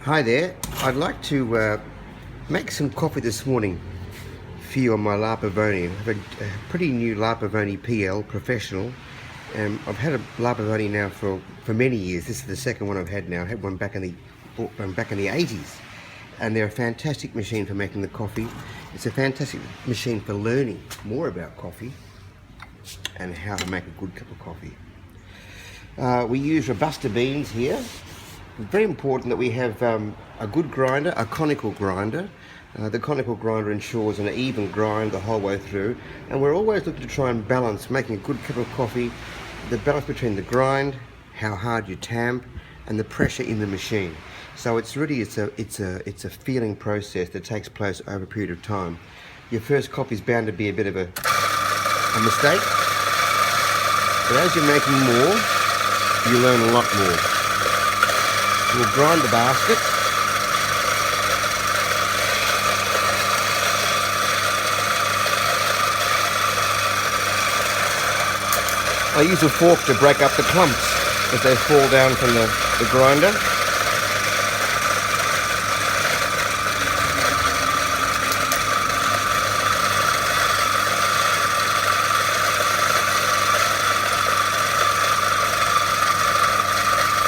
Hi there, I'd like to make some coffee this morning for you on my La Pavoni. I have a pretty new La Pavoni PL Professional. I've had a La Pavoni now for many years. This is the second one I've had now. I had one back in the 80s. And they're a fantastic machine for making the coffee. It's a fantastic machine for learning more about coffee and how to make a good cup of coffee. We use Robusta beans here. It's very important that we have a good grinder, a conical grinder. The conical grinder ensures an even grind the whole way through, and we're always looking to try and balance making a good cup of coffee, the balance between the grind, how hard you tamp, and the pressure in the machine. So it's a feeling process that takes place over a period of time. Your first coffee is bound to be a bit of a mistake, but as you're making more, you learn a lot more. We'll grind the basket. I use a fork to break up the clumps as they fall down from the grinder.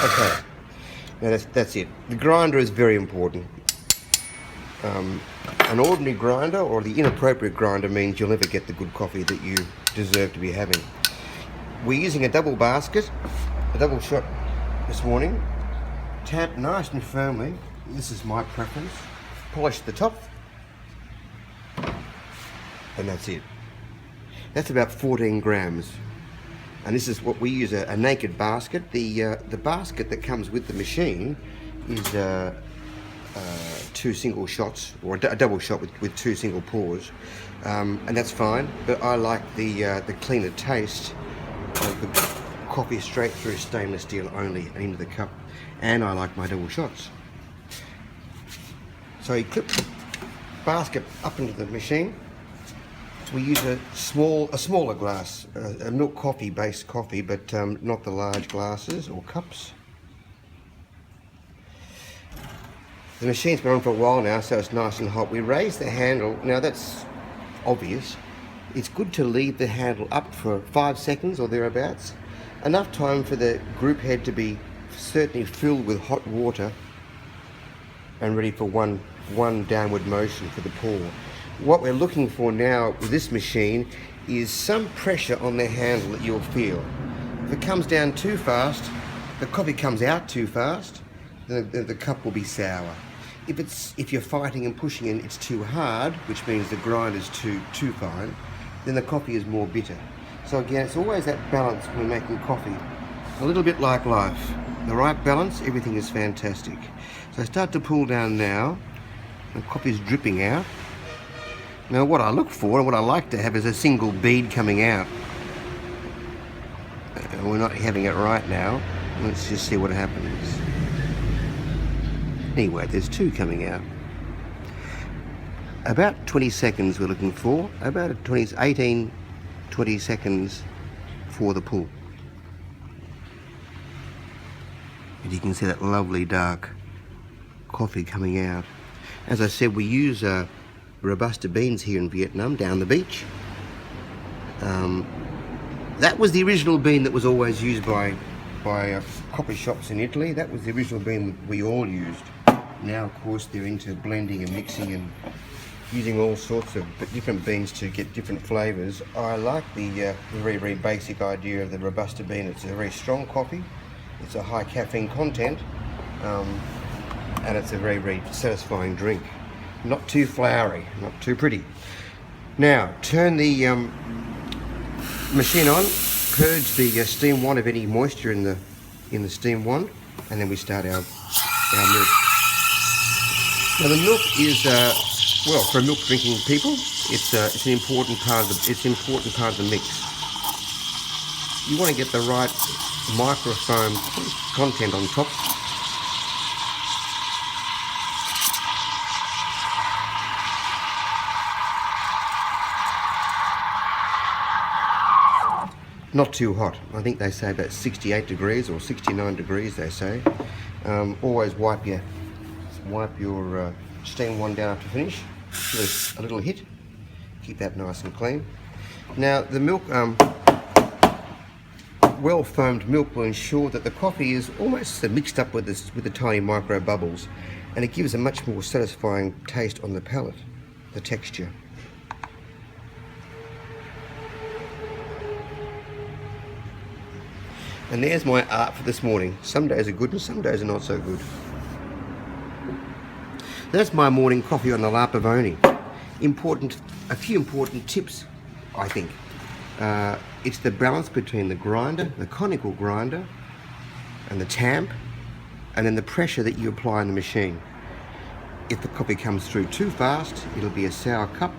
Okay. Now that's it. The grinder is very important. An ordinary grinder or the inappropriate grinder means you'll never get the good coffee that you deserve to be having. We're using a double basket, a double shot this morning. Tap nice and firmly. This is my preference. Polish the top. And that's it. That's about 14 grams. And this is what we use, a naked basket. The basket that comes with the machine is two single shots, or a double shot with two single pours, and that's fine. But I like the cleaner taste of the coffee straight through stainless steel only and into the cup, and I like my double shots. So you clip the basket up into the machine. We use a smaller glass, a milk coffee based coffee, but not the large glasses or cups. The machine's been on for a while now, so it's nice and hot. We raise the handle. Now that's obvious. It's good to leave the handle up for 5 seconds or thereabouts. Enough time for the group head to be certainly filled with hot water and ready for one downward motion for the pour. What we're looking for now with this machine is some pressure on the handle that you'll feel. If it comes down too fast, the coffee comes out too fast, then the cup will be sour. If you're fighting and pushing and it's too hard, which means the grind is too fine, then the coffee is more bitter. So again, it's always that balance when we're making coffee. A little bit like life. The right balance, everything is fantastic. So I start to pull down now, the coffee's dripping out. Now what I look for and what I like to have is a single bead coming out. We're not having it right now. Let's just see what happens. Anyway, there's two coming out. About 20 seconds we're looking for. About 18, 20 seconds for the pull. And you can see that lovely dark coffee coming out. As I said, we use Robusta beans here in Vietnam, down the beach. That was the original bean that was always used by coffee shops in Italy. That was the original bean that we all used. Now, of course, they're into blending and mixing and using all sorts of different beans to get different flavours. I like the very, very basic idea of the Robusta bean. It's a very strong coffee. It's a high caffeine content, and it's a very, very satisfying drink. Not too flowery, not too pretty. Now, turn the machine on, purge the steam wand of any moisture in the steam wand, and then we start our milk. Now the milk is, well, for milk drinking people, it's an important part of the mix. You want to get the right microfoam content on top. Not too hot. I think they say about 68 degrees or 69 degrees, they say. Always wipe your wipe your steam one down after finish. Give it a little hit. Keep that nice and clean. Now the milk, well foamed milk will ensure that the coffee is almost mixed up with the tiny micro bubbles, and it gives a much more satisfying taste on the palate, the texture. And there's my art for this morning. Some days are good and some days are not so good. That's my morning coffee on the La Pavoni. A few important tips, I think. It's the balance between the grinder, the conical grinder, and the tamp, and then the pressure that you apply on the machine. If the coffee comes through too fast, it'll be a sour cup.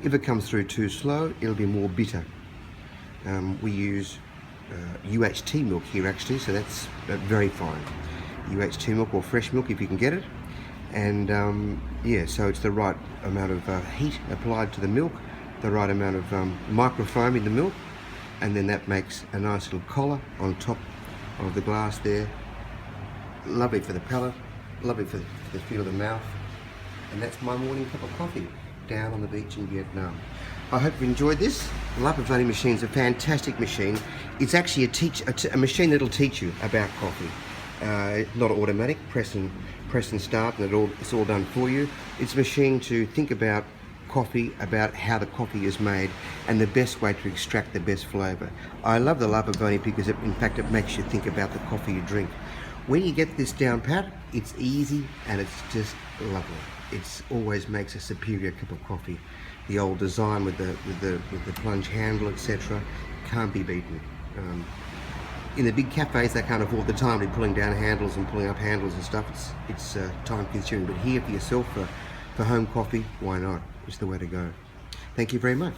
If it comes through too slow, it'll be more bitter. We use UHT milk here actually, so that's very fine. UHT milk or fresh milk if you can get it. And yeah, so it's the right amount of heat applied to the milk, the right amount of microfoam in the milk, and then that makes a nice little collar on top of the glass there. Lovely for the palate, lovely for the feel of the mouth. And that's my morning cup of coffee down on the beach in Vietnam. I hope you enjoyed this. The La Pavoni machine is a fantastic machine. It's actually a machine that'll teach you about coffee. Not automatic, press and start, and it's all done for you. It's a machine to think about coffee, about how the coffee is made, and the best way to extract the best flavour. I love the La Pavoni because in fact it makes you think about the coffee you drink. When you get this down pat, it's easy and it's just lovely. It always makes a superior cup of coffee. The old design with the plunge handle, etc., can't be beaten. In the big cafes, they can't afford the time to be pulling down handles and pulling up handles and stuff. It's time consuming. But here for yourself, for home coffee, why not? It's the way to go. Thank you very much.